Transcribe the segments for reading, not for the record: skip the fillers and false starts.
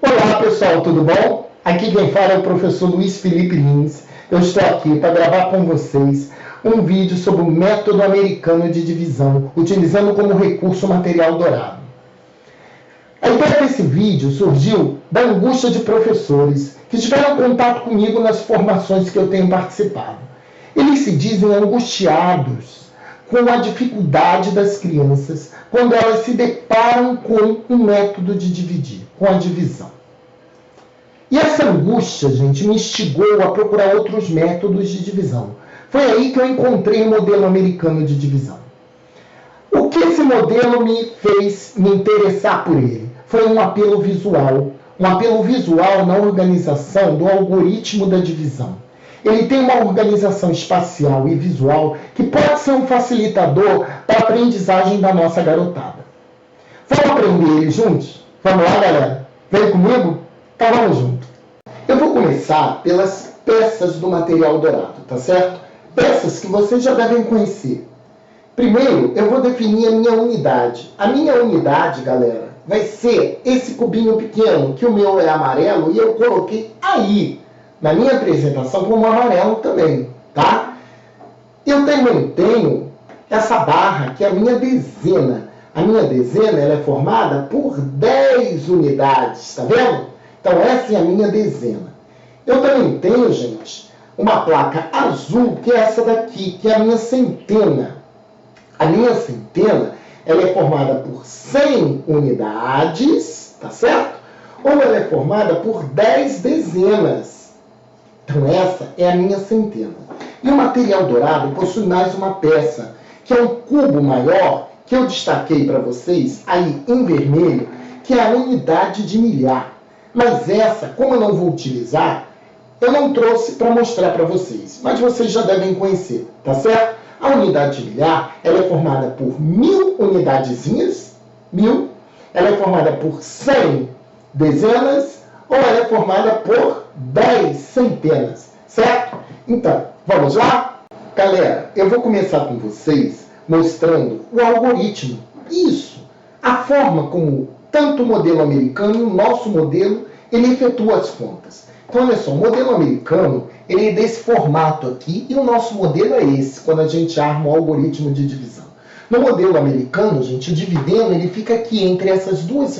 Olá pessoal, tudo bom? Aqui quem fala é o professor Luiz Felipe Lins. Eu estou aqui para gravar com vocês um vídeo sobre o método americano de divisão, utilizando como recurso o material dourado. A ideia desse vídeo surgiu da angústia de professores que tiveram contato comigo nas formações que eu tenho participado. Eles se dizem angustiados com a dificuldade das crianças quando elas se deparam com o método de dividir, com a divisão. E essa angústia, gente, me instigou a procurar outros métodos de divisão. Foi aí que eu encontrei o modelo americano de divisão. O que esse modelo me fez me interessar por ele? Foi um apelo visual na organização do algoritmo da divisão. Ele tem uma organização espacial e visual que pode ser um facilitador para a aprendizagem da nossa garotada. Vamos aprender ele juntos? Vamos lá, galera? Vem comigo? Então vamos junto. Eu vou começar pelas peças do material dourado, tá certo? Peças que vocês já devem conhecer. Primeiro, eu vou definir a minha unidade. A minha unidade, galera, vai ser esse cubinho pequeno, que o meu é amarelo, e eu coloquei aí, na minha apresentação, como amarelo também, tá? Eu também tenho essa barra, que é a minha dezena. A minha dezena ela é formada por 10 unidades, tá vendo? Então, essa é a minha dezena. Eu também tenho, gente, uma placa azul, que é essa daqui, que é a minha centena. A minha centena, ela é formada por 100 unidades, tá certo? Ou ela é formada por 10 dezenas. Então, essa é a minha centena. E o material dourado possui mais uma peça, que é um cubo maior, que eu destaquei para vocês, aí em vermelho, que é a unidade de milhar. Mas essa, como eu não vou utilizar, eu não trouxe para mostrar para vocês. Mas vocês já devem conhecer, tá certo? A unidade de milhar, ela é formada por 1000 unidadezinhas, 1000. Ela é formada por 100 dezenas, ou ela é formada por 10 centenas, certo? Então, vamos lá? Galera, eu vou começar com vocês mostrando o algoritmo. Isso, a forma como tanto o modelo americano e o nosso modelo, ele efetua as contas. Então, olha só, o modelo americano, ele é desse formato aqui, e o nosso modelo é esse, quando a gente arma o algoritmo de divisão. No modelo americano, gente, o dividendo, ele fica aqui entre essas duas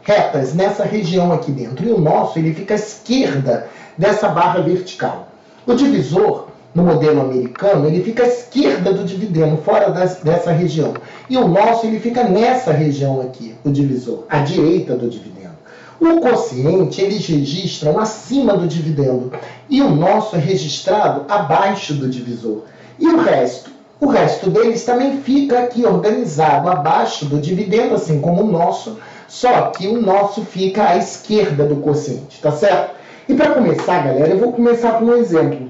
retas, nessa região aqui dentro. E o nosso, ele fica à esquerda dessa barra vertical. O divisor, no modelo americano, ele fica à esquerda do dividendo, fora dessa região. E o nosso, ele fica nessa região aqui, o divisor, à direita do dividendo. O quociente, eles registram acima do dividendo. E o nosso é registrado abaixo do divisor. E o resto deles também fica aqui organizado abaixo do dividendo, assim como o nosso, só que o nosso fica à esquerda do quociente, tá certo? E para começar, galera, eu vou começar com um exemplo.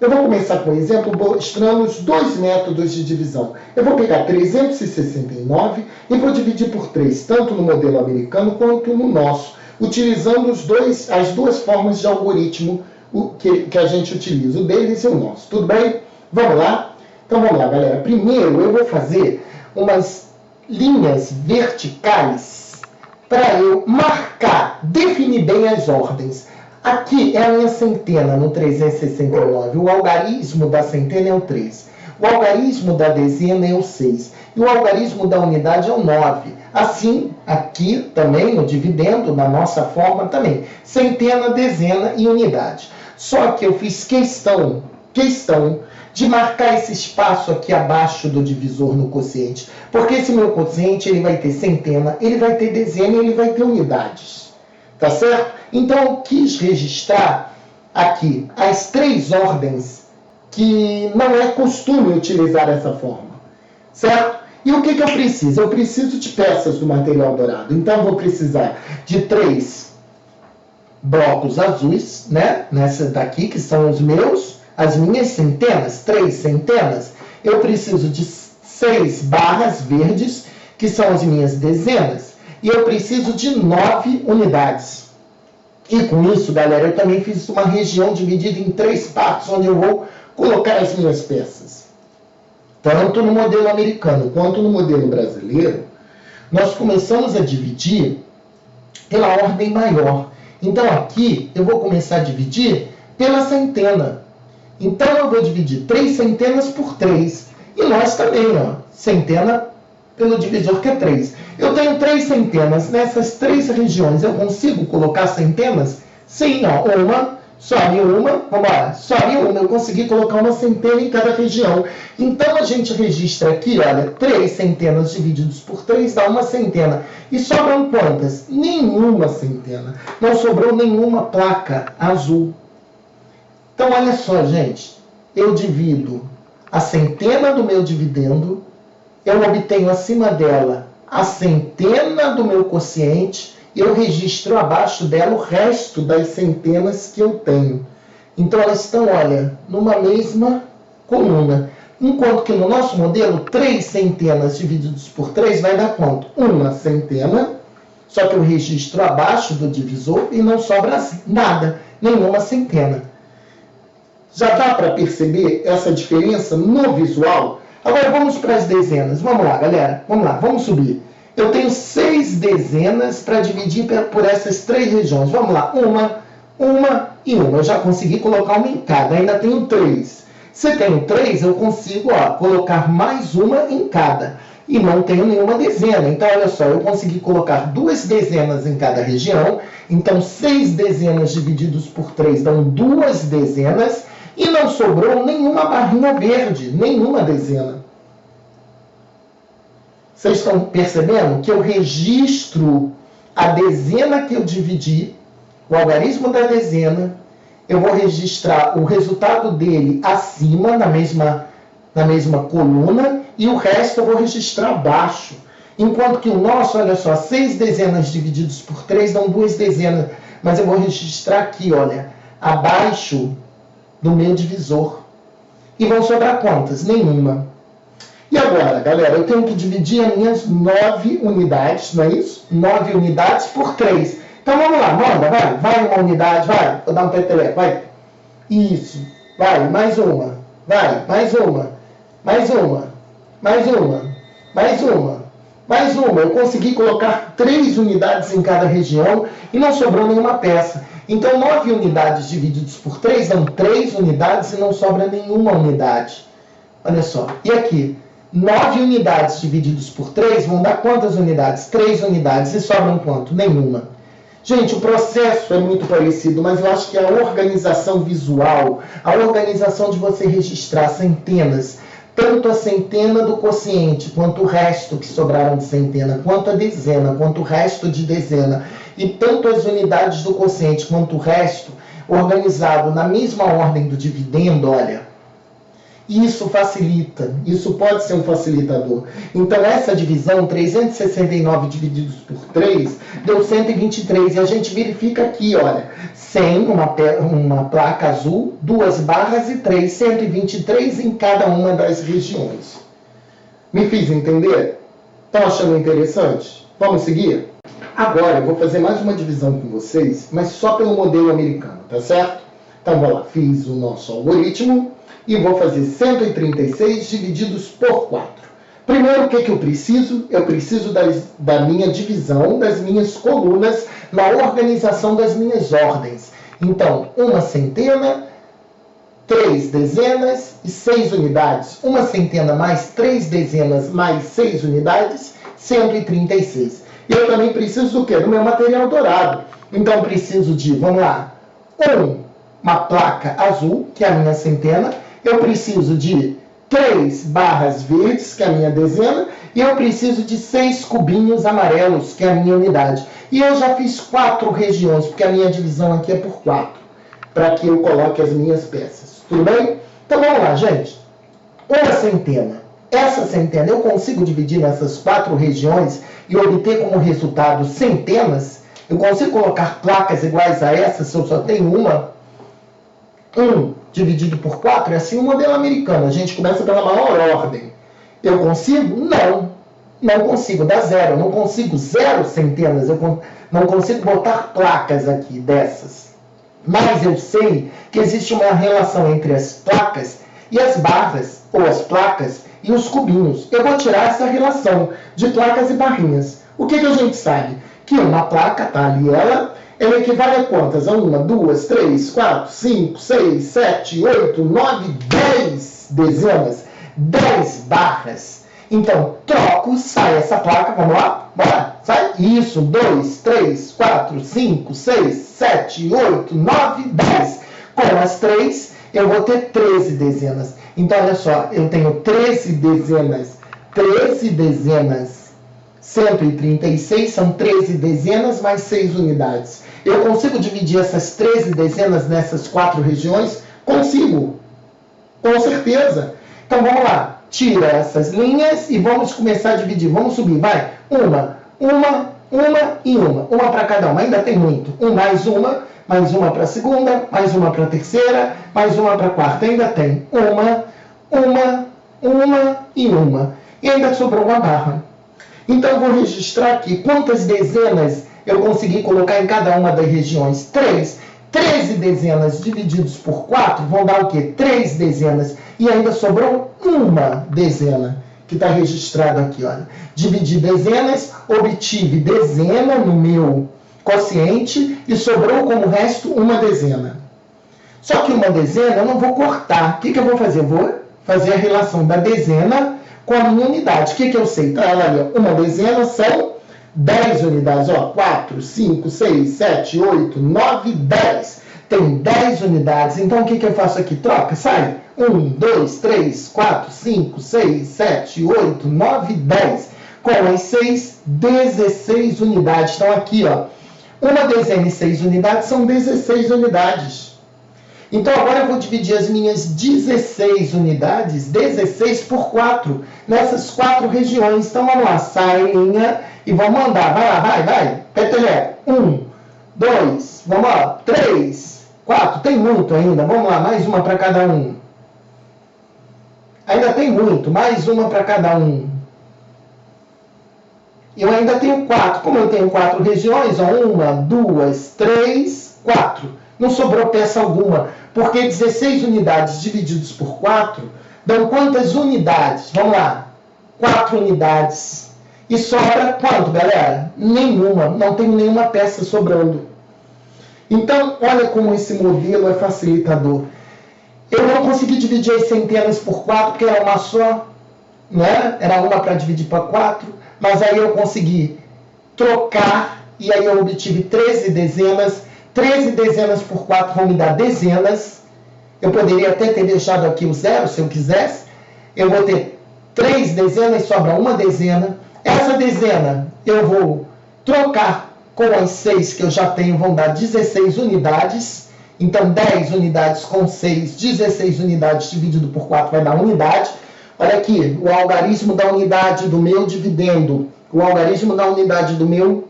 Eu vou começar com um exemplo mostrando os dois métodos de divisão. Eu vou pegar 369 e vou dividir por 3, tanto no modelo americano quanto no nosso, utilizando as duas formas de algoritmo que a gente utiliza, o deles e o nosso. Tudo bem? Vamos lá? Então vamos lá, galera. Primeiro eu vou fazer umas linhas verticais para eu marcar, definir bem as ordens. Aqui é a minha centena no 369. O algarismo da centena é o 3. O algarismo da dezena é o 6. E o algarismo da unidade é o 9. Assim, aqui também, o dividendo, na nossa forma também. Centena, dezena e unidade. Só que eu fiz questão de marcar esse espaço aqui abaixo do divisor no quociente. Porque esse meu quociente, ele vai ter centena, ele vai ter dezena e ele vai ter unidades. Tá certo? Então, eu quis registrar aqui as 3 ordens que não é costume utilizar essa forma, certo? E o que eu preciso? Eu preciso de peças do material dourado. Então, eu vou precisar de 3 blocos azuis, né? Nessa daqui, que são as minhas centenas, 3 centenas. Eu preciso de 6 barras verdes, que são as minhas dezenas. E eu preciso de 9 unidades. E com isso, galera, eu também fiz uma região dividida em 3 partes, onde eu vou colocar as minhas peças. Tanto no modelo americano quanto no modelo brasileiro, nós começamos a dividir pela ordem maior. Então aqui eu vou começar a dividir pela centena. Então eu vou dividir 3 centenas por 3. E nós também, ó, centena pelo divisor que é 3. Eu tenho 3 centenas. Nessas 3 regiões eu consigo colocar centenas? Sim, ó, uma, sobe uma, vamos lá, sobe uma. Eu consegui colocar uma centena em cada região. Então a gente registra aqui, olha, 3 centenas divididos por 3 dá uma centena. E sobram quantas? Nenhuma centena. Não sobrou nenhuma placa azul. Então, olha só, gente. Eu divido a centena do meu dividendo, eu obtenho acima dela a centena do meu quociente e eu registro abaixo dela o resto das centenas que eu tenho. Então, elas estão, olha, numa mesma coluna. Enquanto que no nosso modelo, 3 centenas divididos por 3 vai dar quanto? Uma centena, só que eu registro abaixo do divisor e não sobra nada, nenhuma centena. Já dá para perceber essa diferença no visual? Agora vamos para as dezenas. Vamos lá, galera. Vamos lá, vamos subir. Eu tenho 6 dezenas para dividir por essas 3 regiões. Vamos lá. Uma e uma. Eu já consegui colocar uma em cada. Ainda tenho 3. Se tenho 3, eu consigo, ó, colocar mais uma em cada. E não tenho nenhuma dezena. Então, olha só, eu consegui colocar 2 dezenas em cada região. Então, 6 dezenas divididos por 3 dão 2 dezenas. E não sobrou nenhuma barrinha verde, nenhuma dezena. Vocês estão percebendo que eu registro a dezena que eu dividi, o algarismo da dezena, eu vou registrar o resultado dele acima, na mesma coluna, e o resto eu vou registrar abaixo. Enquanto que o nosso, olha só, 6 dezenas divididos por 3 dão 2 dezenas, mas eu vou registrar aqui, olha, abaixo do meu divisor. E vão sobrar quantas? Nenhuma. E agora, galera, eu tenho que dividir as minhas 9 unidades, não é isso? 9 unidades por 3. Então vamos lá, manda, vai uma unidade, vai. Vou dar um peteleco, vai. Isso, vai, mais uma. Vai, mais uma. Mais uma. Mais uma. Mais uma. Mais uma. Eu consegui colocar 3 unidades em cada região e não sobrou nenhuma peça. Então, 9 unidades divididos por 3 dão 3 unidades e não sobra nenhuma unidade. Olha só. E aqui, 9 unidades divididos por 3 vão dar quantas unidades? 3 unidades. E sobram quanto? Nenhuma. Gente, o processo é muito parecido, mas eu acho que a organização visual, a organização de você registrar centenas, tanto a centena do quociente, quanto o resto que sobraram de centena, quanto a dezena, quanto o resto de dezena, e tanto as unidades do quociente quanto o resto, organizado na mesma ordem do dividendo, olha, isso facilita, isso pode ser um facilitador. Então, essa divisão, 369 divididos por 3, deu 123. E a gente verifica aqui, olha, 100, uma placa azul, 2 barras e 3, 123 em cada uma das regiões. Me fiz entender? Estão achando interessante? Vamos seguir? Agora, eu vou fazer mais uma divisão com vocês, mas só pelo modelo americano, tá certo? Então, vou lá, fiz o nosso algoritmo. E vou fazer 136 divididos por 4. Primeiro, o que eu preciso? Eu preciso da minha divisão, das minhas colunas, na organização das minhas ordens. Então, uma centena, 3 dezenas e 6 unidades. Uma centena mais 3 dezenas mais 6 unidades, 136. E eu também preciso do quê? Do meu material dourado. Então, preciso de, vamos lá, uma placa azul, que é a minha centena. Eu preciso de 3 barras verdes, que é a minha dezena, e eu preciso de 6 cubinhos amarelos, que é a minha unidade. E eu já fiz 4 regiões, porque a minha divisão aqui é por 4, para que eu coloque as minhas peças. Tudo bem? Então vamos lá, gente. Uma centena. Essa centena eu consigo dividir nessas 4 regiões e obter como resultado centenas. Eu consigo colocar placas iguais a essa se eu só tenho uma. 1 dividido por 4 é assim o modelo americano. A gente começa pela maior ordem. Eu consigo? Não. Não consigo. Dá 0. Eu não consigo 0 centenas. Eu não consigo botar placas aqui dessas. Mas eu sei que existe uma relação entre as placas e as barras, ou as placas e e os cubinhos. Eu vou tirar essa relação de placas e barrinhas. O que a gente sabe? que uma placa, tá ali ela equivale a quantas? A 1, 2, 3, 4, 5, 6, 7, 8, 9, 10 dezenas, 10 barras. Então, troco, sai essa placa, vamos lá? Bora, sai. Isso, 2, 3, 4, 5, 6, 7, 8, 9, 10. Com as 3, eu vou ter 13 dezenas. Então, olha só, eu tenho 13 dezenas, 136 são 13 dezenas mais 6 unidades. Eu consigo dividir essas 13 dezenas nessas 4 regiões? Consigo, com certeza. Então, vamos lá. Tira essas linhas e vamos começar a dividir. Vamos subir, vai. Uma e uma. Uma para cada uma. Ainda tem muito. Mais uma para a segunda, mais uma para a terceira, mais uma para a quarta. Ainda tem uma e uma. E ainda sobrou uma barra. Então, eu vou registrar aqui quantas dezenas eu consegui colocar em cada uma das regiões. 3. 13 dezenas divididos por 4 vão dar o quê? 3 dezenas. E ainda sobrou uma dezena, que está registrado aqui, olha. Dividi dezenas, obtive dezena no meu quociente e sobrou como resto uma dezena. Só que uma dezena eu não vou cortar. O que eu vou fazer? Vou fazer a relação da dezena com a minha unidade. O que eu sei? Então, olha ali, uma dezena são 10 unidades. Ó, 4, 5, 6, 7, 8, 9, 10. Tem 10 unidades. Então, o que eu faço aqui? Troca, sai. 1, 2, 3, 4, 5, 6, 7, 8, 9, 10. Com as 6, 16 unidades. Então, aqui, ó, uma dezena e 6 unidades são 16 unidades. Então, agora eu vou dividir as minhas 16 unidades, 16 por 4, nessas 4 regiões. Então, vamos lá, sai linha e vamos andar. Vai lá, vai. Peteleco. 1, 2, vamos lá, 3, 4, tem muito ainda. Vamos lá, mais uma para cada um. Ainda tem muito, mais uma para cada um. Eu ainda tenho 4. Como eu tenho 4 regiões, ó, 1, 2, 3, 4. Não sobrou peça alguma, porque 16 unidades divididos por 4 dão quantas unidades? Vamos lá, 4 unidades. E sobra quanto, galera? Nenhuma, não tem nenhuma peça sobrando. Então, olha como esse modelo é facilitador. Eu não consegui dividir as centenas por 4, porque era uma só, né? Era uma para dividir para 4, mas aí eu consegui trocar, e aí eu obtive 13 dezenas. 13 dezenas por 4 vão me dar dezenas. Eu poderia até ter deixado aqui o zero, se eu quisesse. Eu vou ter 3 dezenas, sobra uma dezena. Essa dezena eu vou trocar com as 6 que eu já tenho, vão dar 16 unidades. Então, 10 unidades com 6, 16 unidades dividido por 4 vai dar unidade. Olha aqui, o algarismo da unidade do meu dividendo, o algarismo da unidade do meu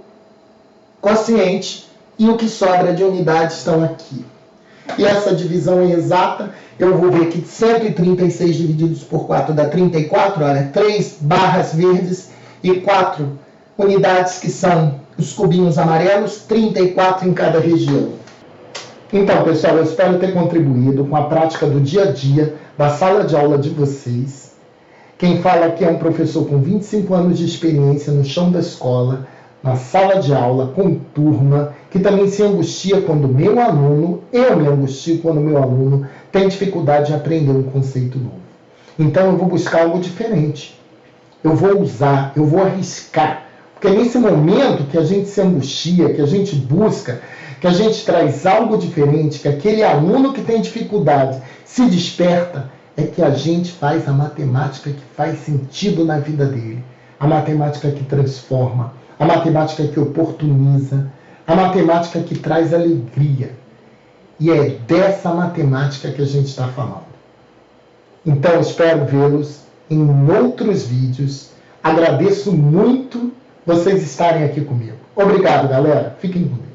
quociente, e o que sobra de unidades estão aqui. E essa divisão é exata. Eu vou ver que 136 divididos por 4 dá 34. Olha, 3 barras verdes e 4 unidades que são os cubinhos amarelos, 34 em cada região. Então, pessoal, eu espero ter contribuído com a prática do dia a dia da sala de aula de vocês. Quem fala aqui é um professor com 25 anos de experiência no chão da escola, na sala de aula, com turma, que também se angustia quando meu aluno, eu me angustio quando meu aluno tem dificuldade de aprender um conceito novo. Então eu vou buscar algo diferente. Eu vou usar, eu vou arriscar. Porque nesse momento que a gente se angustia, que a gente busca, que a gente traz algo diferente, que aquele aluno que tem dificuldade se desperta, é que a gente faz a matemática que faz sentido na vida dele. A matemática que transforma, a matemática que oportuniza, a matemática que traz alegria. E é dessa matemática que a gente está falando. Então, espero vê-los em outros vídeos. Agradeço muito vocês estarem aqui comigo. Obrigado, galera. Fiquem com Deus.